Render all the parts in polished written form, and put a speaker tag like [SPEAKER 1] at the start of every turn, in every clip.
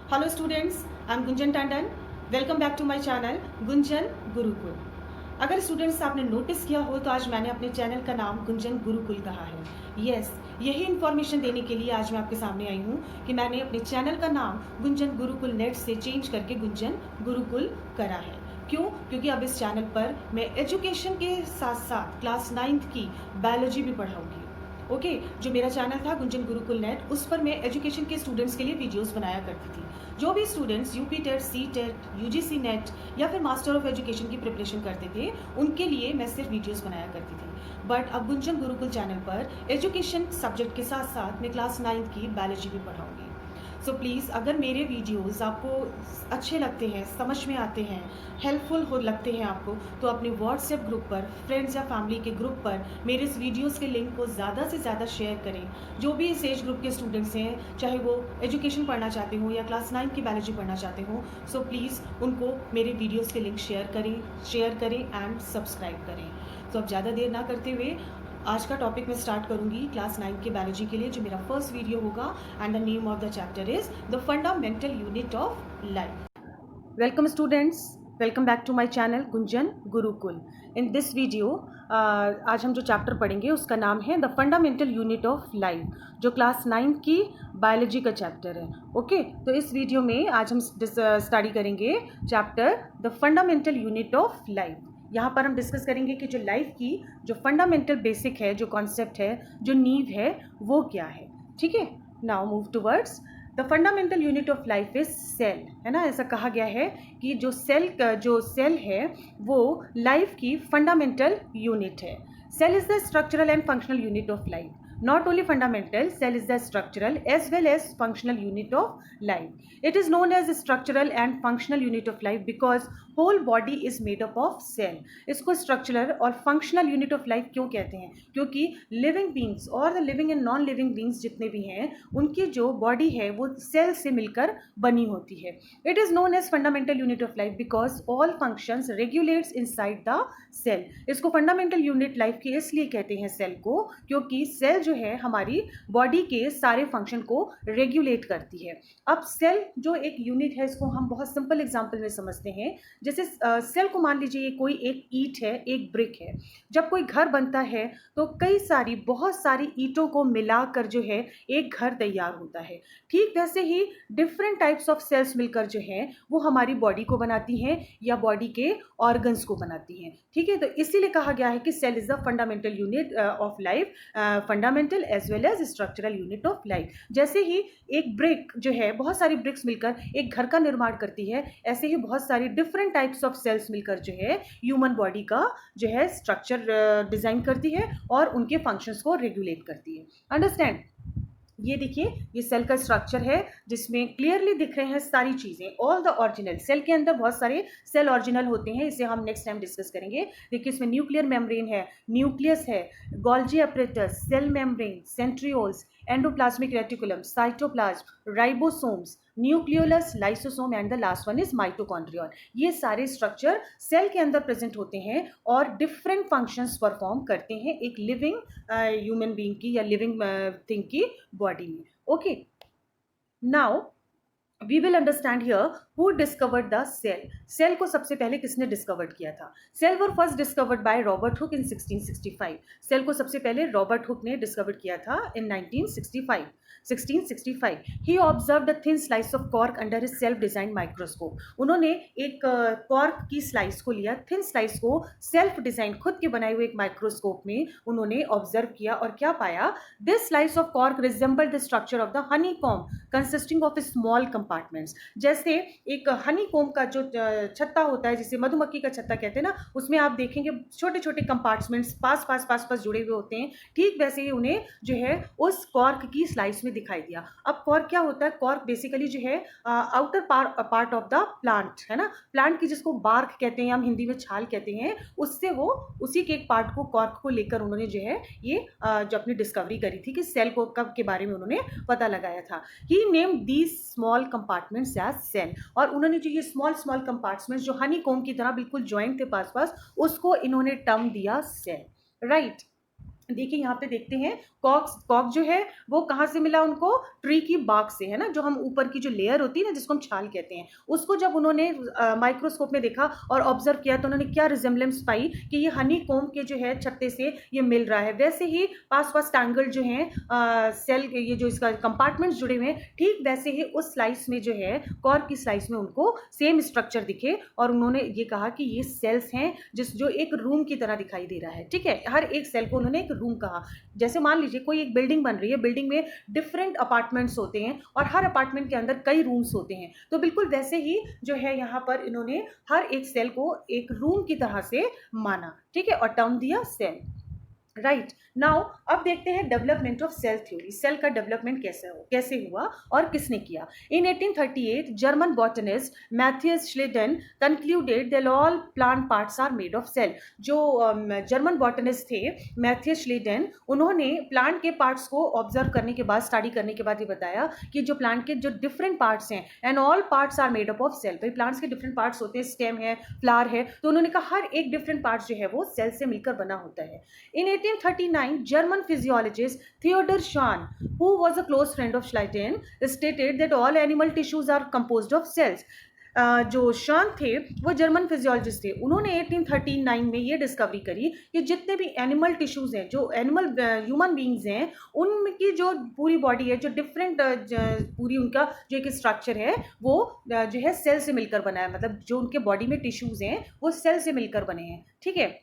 [SPEAKER 1] Hello students, I am Gunjan Tandon. Welcome back to my channel Gunjan Gurukul. अगर students आपने notice किया हो तो आज मैंने अपने चैनल का नाम गुंजन गुरुकुल कहा है। यस, यही इन्फॉर्मेशन देने के लिए आज मैं आपके सामने आई हूँ कि मैंने अपने चैनल का नाम गुंजन गुरुकुल नेट से चेंज करके गुंजन गुरुकुल करा है। क्यों? क्योंकि अब इस चैनल पर मैं एजुकेशन के साथ साथ क्लास 9th की बायोलॉजी भी पढ़ाऊंगी। ओके जो मेरा चैनल था गुंजन गुरुकुल नेट, उस पर मैं एजुकेशन के स्टूडेंट्स के लिए वीडियोस बनाया करती थी। जो भी students UP TET, C TET, UGC NET या फिर मास्टर ऑफ एजुकेशन की प्रिपरेशन करते थे, उनके लिए मैं सिर्फ वीडियोस बनाया करती थी। बट अब गुंजन गुरुकुल चैनल पर एजुकेशन सब्जेक्ट के साथ साथ मैं क्लास 9th की बायोलॉजी भी पढ़ाऊंगी। सो प्लीज़ अगर मेरे वीडियोस आपको अच्छे लगते हैं, समझ में आते हैं, हेल्पफुल हो लगते हैं आपको, तो अपने व्हाट्सएप ग्रुप पर, फ्रेंड्स या फैमिली के ग्रुप पर मेरे इस वीडियोस के लिंक को ज़्यादा से ज़्यादा शेयर करें। जो भी इस एज ग्रुप के स्टूडेंट्स हैं, चाहे वो एजुकेशन पढ़ना चाहते हो या क्लास 9 की बायोलॉजी पढ़ना चाहते हो, सो प्लीज़ उनको मेरे वीडियोज़ के लिंक शेयर करें एंड सब्सक्राइब करें। तो अब ज़्यादा देर ना करते हुए आज का टॉपिक मैं स्टार्ट करूंगी क्लास 9 की बायोलॉजी के लिए, जो मेरा फर्स्ट वीडियो होगा। And the name of the chapter is the fundamental unit of life. Welcome students, welcome back to my channel Gunjan Gurukul. In this video आज हम जो चैप्टर पढ़ेंगे उसका नाम है the fundamental unit of life, जो क्लास 9 की बायोलॉजी का चैप्टर है। ओके तो इस वीडियो में आज हम स्टडी करेंगे chapter the fundamental unit of life. यहाँ पर हम डिस्कस करेंगे कि जो लाइफ की जो फंडामेंटल बेसिक है, जो कॉन्सेप्ट है, जो नींव है, वो क्या है। ठीक है, now move towards the fundamental unit of life is cell. है ना, ऐसा कहा गया है कि जो सेल है वो लाइफ की फंडामेंटल यूनिट है। Cell is the structural and functional unit of life. Not only fundamental, cell is the structural as well as functional unit of life. It is known as structural and functional unit of life because whole body is made up of cell. इसको structural और functional unit of life क्यों कहते हैं? क्योंकि living beings और the living and non living beings जितने भी हैं, उनकी जो body है वो cell से मिलकर बनी होती है. It is known as fundamental unit of life because all functions regulates inside the cell. इसको fundamental unit life की इसलिए कहते हैं cell को, क्योंकि cell जो है हमारी बॉडी के सारे फंक्शन को रेगुलेट करती है। अब सेल जो एक यूनिट है, इसको हम बहुत सिंपल एग्जांपल में समझते हैं। जैसे सेल को मान लीजिए कोई एक ईंट है, एक ब्रिक है। जब कोई घर बनता है तो बहुत सारी ईंटों को मिलाकर जो है एक घर तैयार होता है। ठीक वैसे ही डिफरेंट टाइप्स ऑफ सेल्स मिलकर जो है वो हमारी बॉडी को बनाती हैं या बॉडी के ऑर्गन्स को बनाती हैं। ठीक है, तो इसीलिए कहा गया है कि cell is the fundamental unit of life, fundamental as well as structural unit of life. जैसे ही एक ब्रिक जो है, बहुत सारी ब्रिक्स मिलकर एक घर का निर्माण करती है, ऐसे ही बहुत सारी डिफरेंट टाइप्स ऑफ सेल्स मिलकर जो है ह्यूमन बॉडी का जो है स्ट्रक्चर डिजाइन करती है और उनके फंक्शंस को रेगुलेट करती है। अंडरस्टैंड? ये देखिए, ये सेल का स्ट्रक्चर है जिसमें क्लियरली दिख रहे हैं सारी चीजें, ऑल द ऑरिजिनल। सेल के अंदर बहुत सारे सेल ऑरिजिनल होते हैं, इसे हम नेक्स्ट टाइम डिस्कस करेंगे। देखिए, इसमें न्यूक्लियर मेम्ब्रेन है, न्यूक्लियस है, Golgi apparatus, cell membrane, centrioles, endoplasmic reticulum, cytoplasm, ribosomes, nucleolus, lysosome and the last one is mitochondrion. ये सारे स्ट्रक्चर सेल के अंदर प्रेजेंट होते हैं और डिफरेंट फंक्शंस परफॉर्म करते हैं एक लिविंग ह्यूमन बीइंग की या लिविंग थिंग की बॉडी में। Okay, now we will understand here who discovered the cell. Cell को सबसे पहले किसने डिस्कवर्ड किया था? Cell were first discovered by Robert Hooke in 1665। Cell को सबसे पहले रॉबर्ट हुक ने डिस्कवर्ड किया था in 1665। He observed a thin slice of cork under his self design microscope. उन्होंने एक कॉर्क की स्लाइस को लिया, थिन स्लाइस को सेल्फ डिजाइन, खुद के बनाए हुए एक माइक्रोस्कोप में उन्होंने ऑब्जर्व किया और क्या पाया? This slice of cork resembled the structure of the honey comb consisting of small compartments. जैसे एक हनी कोम का जो छत्ता होता है, जिसे मधुमक्खी का छत्ता कहते हैं ना, उसमें आप देखेंगे छोटे छोटे कंपार्टमेंट्स पास जुड़े हुए होते हैं। ठीक वैसे ही उन्हें जो है उस कॉर्क की स्लाइस में दिखाई दिया। अब कॉर्क क्या होता है? कॉर्क बेसिकली जो है outer part of the plant, है ना, प्लांट की जिसको बार्क कहते हैं, हम हिंदी में छाल कहते हैं, उससे वो उसी के एक पार्ट को, कॉर्क को लेकर उन्होंने जो है ये जो अपनी डिस्कवरी करी थी कि सेल को कब के बारे में उन्होंने पता लगाया था। He name these small compartments as cell. और उन्होंने जो ये स्मॉल कंपार्टमेंट्स जो हनी कोम की तरह बिल्कुल ज्वाइंट थे पास पास, उसको इन्होंने टर्म दिया सेल। राइट, देखिए यहाँ पे देखते हैं कॉक जो है वो कहाँ से मिला उनको, ट्री की बाग से, है ना, जो हम ऊपर की जो लेयर होती है ना जिसको हम छाल कहते हैं, उसको जब उन्होंने माइक्रोस्कोप में देखा और ऑब्जर्व किया तो उन्होंने क्या रिजेम्बलेंस पाई कि ये हनी कोम के जो है छत्ते से ये मिल रहा है। वैसे ही पास पास टैंगल जो है सेल ये जो इसका कंपार्टमेंट्स जुड़े हुए हैं, ठीक वैसे ही उस स्लाइस में जो है कॉर्क की स्लाइस में उनको सेम स्ट्रक्चर दिखे और उन्होंने ये कहा कि ये सेल्स हैं जो एक रूम की तरह दिखाई दे रहा है। ठीक है, हर एक सेल को उन्होंने एक रूम कहा। जैसे मान लीजिए कोई एक बिल्डिंग बन रही है, बिल्डिंग में डिफरेंट अपार्टमेंट्स होते हैं और हर अपार्टमेंट के अंदर कई रूम्स होते हैं, तो बिल्कुल वैसे ही जो है यहाँ पर इन्होंने हर एक सेल को एक रूम की तरह से माना। ठीक है, और टर्म दिया सेल। राइट नाउ अब देखते हैं development of cell theory. Cell का डेवलपमेंट कैसे हुआ और किसने किया। In 1838 German botanist Matthias Schleiden concluded that all plant parts are made of cell. जो जर्मन बॉटनिस्ट थे मैथियस श्लेडेन, उन्होंने प्लांट के पार्ट्स को ऑब्जर्व करने के बाद, स्टडी करने के बाद ये बताया कि जो प्लांट के जो डिफरेंट पार्ट्स हैं and all parts are made up of cell. भाई प्लांट्स के डिफरेंट पार्ट्स होते हैं, स्टेम है, फ्लावर है, तो उन्होंने कहा हर एक डिफरेंट पार्ट्स जो है वो सेल से मिलकर बना होता है। In 1839, German physiologist Theodor Schwann, who was a close friend of Schleiden, stated that all animal tissues are composed of cells. जो शॉन थे वो जर्मन फिजियोलॉजिस्ट थे। उन्होंने 1839 में ये डिस्कवरी करी कि जितने भी एनिमल टिश्यूज हैं, जो एनिमल ह्यूमन बींग्स हैं, उनकी जो पूरी बॉडी है, जो डिफरेंट पूरी उनका जो एक स्ट्रक्चर है वो जो है सेल से मिलकर बना है। मतलब जो उनके बॉडी में टिश्यूज हैं वो सेल से मिलकर बने हैं। ठीक है,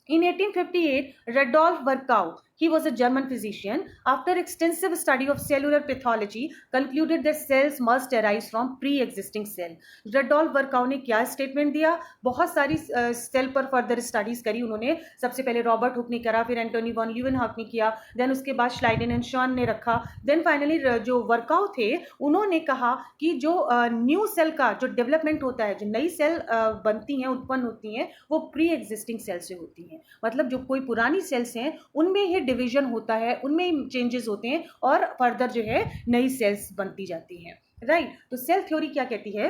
[SPEAKER 1] in 1858, Rudolf Virchow, he was a German physician, after extensive study of cellular pathology, concluded that cells must arise from pre-existing cell. Rudolf Virchow ने क्या स्टेटमेंट दिया, बहुत सारी सेल पर फर्दर स्टडीज करी उन्होंने। सबसे पहले रॉबर्ट हुक ने करा, फिर एंटोनी वॉन ल्यूवेनहॉक ने किया, देन उसके बाद श्लाइडेन एंड शॉन ने रखा, देन फाइनली जो वर्काउ थे उन्होंने कहा कि जो न्यू सेल का जो डेवलपमेंट होता है, जो नई सेल बनती हैं, उत्पन्न होती हैं, वो प्री एग्जिस्टिंग सेल से होती हैं। मतलब जो कोई पुरानी सेल्स हैं उनमें ही डिवीजन होता है, उनमें ही चेंजेस होते हैं और फर्दर जो है नई सेल्स बनती जाती हैं। राइट, तो सेल थ्योरी क्या कहती है,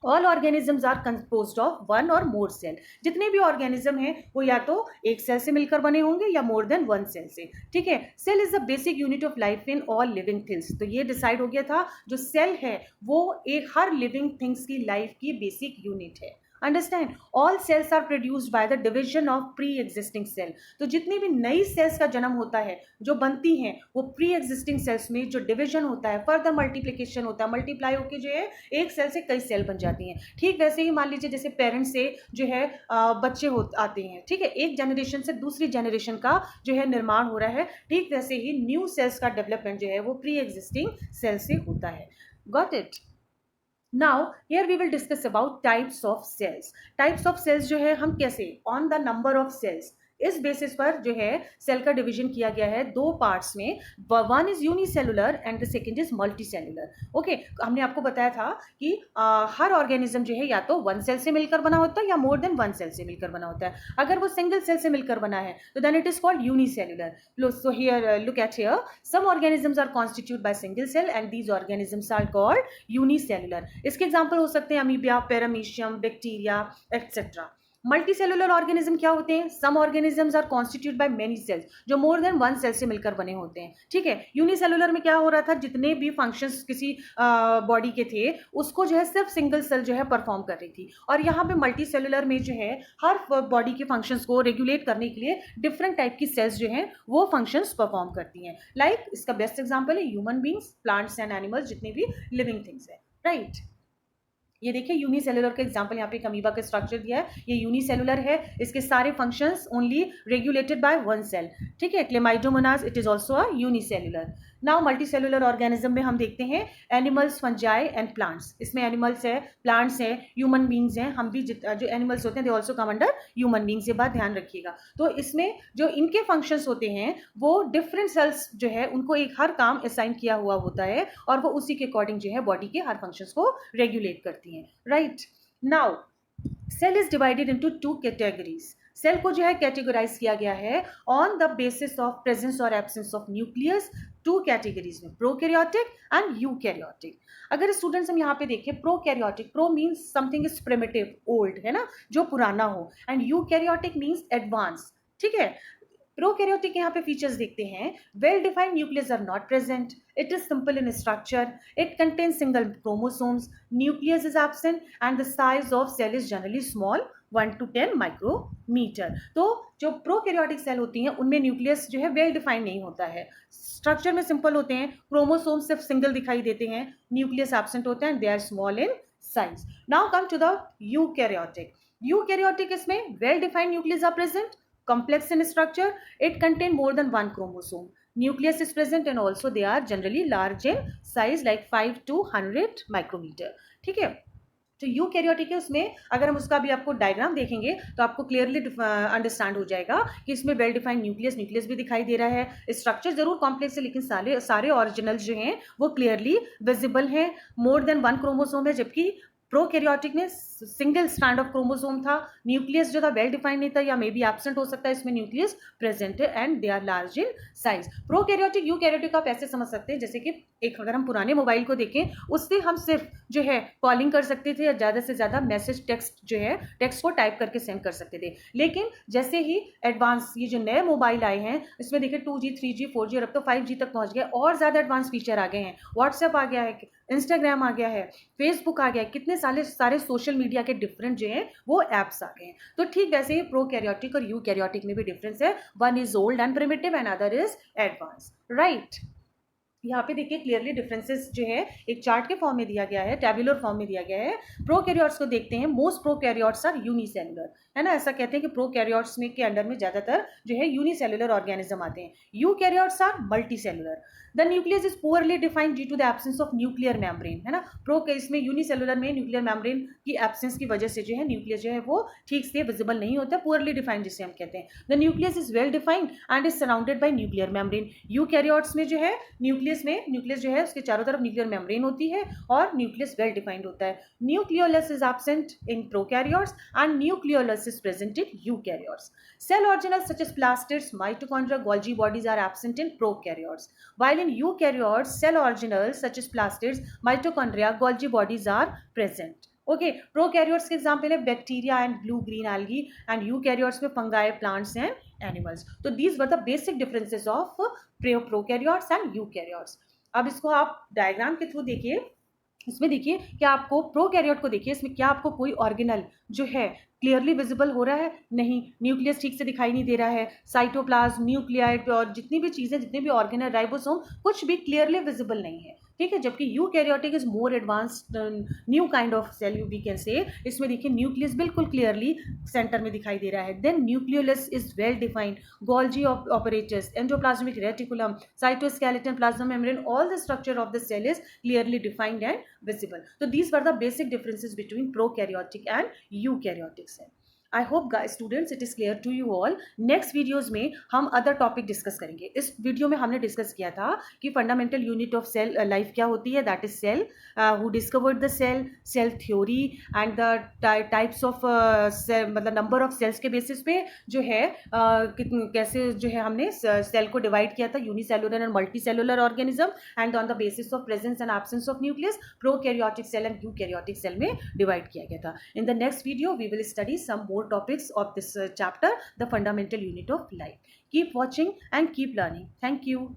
[SPEAKER 1] all organisms are composed of one और मोर सेल। जितने भी ऑर्गेनिज्म हैं वो या तो एक सेल से मिलकर बने होंगे या मोर देन वन सेल से। ठीक है, cell is the basic unit of life in all living things. तो ये डिसाइड हो गया था, जो सेल है वो एक हर लिविंग थिंग्स की लाइफ की बेसिक यूनिट है। Understand, all cells are produced by the division of pre existing cell. तो जितनी भी नई सेल्स का जन्म होता है, जो बनती हैं, वो प्री एग्जिस्टिंग सेल्स में जो डिवीजन होता है, फर्दर मल्टीप्लिकेशन होता है, मल्टीप्लाई होकर जो है एक सेल से कई सेल बन जाती हैं। ठीक वैसे ही मान लीजिए जैसे पेरेंट्स से जो है बच्चे आते हैं, ठीक है, एक जनरेशन से दूसरी जनरेशन का जो है निर्माण हो रहा है, ठीक वैसे ही न्यू सेल्स का डेवलपमेंट जो है वो प्री एग्जिस्टिंग सेल से होता है। Got it. Now here we will discuss about types of cells. Types of cells जो है हम कैसे, on the number of cells, इस बेसिस पर जो है सेल का डिवीजन किया गया है दो पार्ट्स में। One is unicellular and the second is multicellular. Okay, हमने आपको बताया था कि हर ऑर्गेनिज्म जो है या तो वन सेल से मिलकर बना होता है या मोर देन वन सेल से मिलकर बना होता है। अगर वो सिंगल सेल से मिलकर बना है तो then it is called unicellular. So here look at here, some organisms are constitute by single cell and these organisms are called unicellular. इसके एग्जाम्पल हो सकते हैं amoeba, paramecium, bacteria etcetera. Multicellular organism क्या होते हैं, some organisms are constitute by many cells, जो more then one cell से मिलकर बने होते हैं। ठीक है, यूनिसेलुलर में क्या हो रहा था, जितने भी फंक्शंस किसी बॉडी के थे उसको जो है सिर्फ सिंगल सेल जो है परफॉर्म कर रही थी, और यहाँ पे मल्टीसेलुलर में जो है हर बॉडी के फंक्शंस को रेगुलेट करने के लिए डिफरेंट टाइप की सेल्स जो हैं वो फंक्शंस परफॉर्म करती हैं। लाइक इसका बेस्ट एग्जाम्पल है human beings, plants and animals, जितने भी लिविंग थिंग्स है। राइट, ये देखिए यूनिसेलुलर का एग्जांपल, यहाँ पे अमीबा का स्ट्रक्चर दिया है, ये यूनिसेलुलर है, इसके सारे functions only regulated by one cell. ठीक है, Chlamydomonas it is also a unicellular. Now multicellular organism में हम देखते हैं एनिमल्स, फंजाई एंड प्लांट्स। इसमें एनिमल्स है, प्लांट्स है, ह्यूमन बींग्स हैं। हम भी जो एनिमल्स होते हैं they also come under human beings, ये बात ध्यान रखिएगा। तो इसमें जो इनके फंक्शंस होते हैं वो डिफरेंट सेल्स जो है उनको एक हर काम असाइन किया हुआ होता है और वो उसी के अकॉर्डिंग जो है बॉडी के हर फंक्शंस को रेगुलेट करती हैं। Right, now cell is divided into two categories. Cell को जो है कैटेगराइज किया गया है on the basis of presence और absence of nucleus, two categories में, प्रोकैरियोटिक एंड यूकैरियोटिक। अगर स्टूडेंट्स हम यहाँ पे देखें prokaryotic, pro means something is primitive, old, है ना, जो पुराना हो, एंड यूकैरियोटिक मीन्स एडवांस। ठीक है, प्रोकैरियोटिक यहाँ पे फीचर्स देखते हैं. Well defined nucleus are not present. It is simple in structure. It contains single chromosomes. Nucleus is absent, and the size of cell is generally small, 1 to 10 micrometre. तो जो prokaryotic cell होती हैं उनमें nucleus जो है well defined नहीं होता है. स्ट्रक्चर में सिंपल होते हैं, क्रोमोसोम सिर्फ सिंगल दिखाई देते हैं, न्यूक्लियस एब्सेंट होते हैं, they are small in size. Now come to the eukaryotic. Eukaryotic इसमें well defined nucleus are present, complex in structure, it contain more than one chromosome. Nucleus is present and also they are generally large in size like 5 to 100 micrometer. ठीक है. तो eukaryotic है, उसमें अगर हम उसका भी आपको डायग्राम देखेंगे तो आपको क्लियरली अंडरस्टैंड हो जाएगा कि इसमें वेल डिफाइंड न्यूक्लियस भी दिखाई दे रहा है. स्ट्रक्चर जरूर कॉम्प्लेक्स है लेकिन सारे ओरिजिनल जो हैं वो क्लियरली विजिबल हैं. मोर देन वन क्रोमोसोम है, जबकि प्रोकैरियोटिक में सिंगल स्ट्रैंड ऑफ क्रोमोसोम था. न्यूक्लियस जो था वेल डिफाइंड नहीं था या मे बी एब्सेंट हो सकता है, इसमें न्यूक्लियस प्रेजेंट है and they are large in size. Prokaryotic eukaryotic आप ऐसे समझ सकते हैं जैसे कि एक अगर हम पुराने मोबाइल को देखें उससे हम सिर्फ जो है कॉलिंग कर सकते थे या ज़्यादा से ज़्यादा मैसेज टेक्स्ट जो है टेक्स्ट को टाइप करके सेंड कर सकते थे. लेकिन जैसे ही एडवांस ये जो नए मोबाइल आए हैं इसमें देखिए 2G 3G 4G और अब तो 5G तक पहुंच गया, और ज़्यादा एडवांस फीचर आ गए हैं. व्हाट्सएप आ गया है, इंस्टाग्राम आ गया है, फेसबुक आ गया है, कितने सारे सोशल मीडिया के डिफरेंट जो हैं वो ऐप्स आ गए हैं. तो ठीक वैसे ही प्रोकैरियोटिक और यूकैरियोटिक में भी डिफरेंस है. One is old and primitive and other is advance. Right. यहाँ पे देखिए क्लियरली डिफरेंसेस जो है एक चार्ट के फॉर्म में दिया गया है, टेबुलर फॉर्म में दिया गया है. प्रोकैरियोट्स को देखते हैं. मोस्ट प्रोकैरियोट्स आर यूनिसेलुलर, है ना. ऐसा कहते हैं कि प्रोकैरियोट्स में के अंडर में ज्यादातर जो है यूनिसेलुलर ऑर्गेनिज्म आते हैं. Eukaryotes are multicellular. The nucleus is poorly defined due to the absence of nuclear membrane, है ना. इसमें यूनिसेलुलर में न्यूक्लियर मेम्ब्रेन की एब्सेंस की वजह से जो है न्यूक्लियस जो है वो ठीक से विजिबल नहीं होता, पुअरली डिफाइंड जिसे हम कहते हैं. The nucleus is well defined and is surrounded by nuclear membrane. Eukaryotes में जो है न्यूक्लियस जो है उसके चारों तरफ न्यूक्लियर मेम्ब्रेन होती है और न्यूक्लियस वेल डिफाइंड होता है. Nucleolus is absent in prokaryotes and nucleolus is present in eukaryotes. Cell organelles such as plastids, mitochondria, Golgi bodies are absent in prokaryotes. While in eukaryotes, cell organelles such as plastids, mitochondria, Golgi bodies are present. Okay, prokaryotes के example है bacteria and blue green algae and eukaryotes में fungi, plants and animals. तो these were the basic differences of prokaryotes and eukaryotes. अब इसको आप diagram के through देखिए. इसमें देखिए क्या आपको प्रोकैरियोट को देखिए, इसमें क्या आपको कोई ऑर्गेनल जो है क्लियरली विजिबल हो रहा है? नहीं. न्यूक्लियस ठीक से दिखाई नहीं दे रहा है. साइटोप्लाज्म, न्यूक्लियाइड और जितनी भी चीज़ें, जितने भी ऑर्गेनल, राइबोसोम, कुछ भी क्लियरली विजिबल नहीं है. ठीक है. जबकि eukaryotic is more advanced new kind of cell we can say. इसमें देखिए न्यूक्लियस बिल्कुल क्लियरली सेंटर में दिखाई दे रहा है. Then nucleolus is well defined. Golgi apparatus, endoplasmic reticulum, cytoskeleton, plasma membrane, all the structure of the cell is clearly defined and visible. So these were the basic differences between prokaryotic and eukaryotic cell. I hope guys students it is clear to you all. Next videos में हम other topic discuss करेंगे. इस video में हमने discuss किया था कि fundamental unit of cell life क्या होती है, that is cell, who discovered the cell, cell theory and the types of cell, मतलब नंबर ऑफ सेल्स के बेसिस पे जो है कैसे जो है हमने सेल को डिवाइड किया था, unicellular and multicellular organism, and on the basis of presence and absence of nucleus prokaryotic cell and eukaryotic cell में डिवाइड किया गया था. In the next video we will study some more topics of this chapter, the fundamental unit of life. Keep watching and keep learning. Thank you.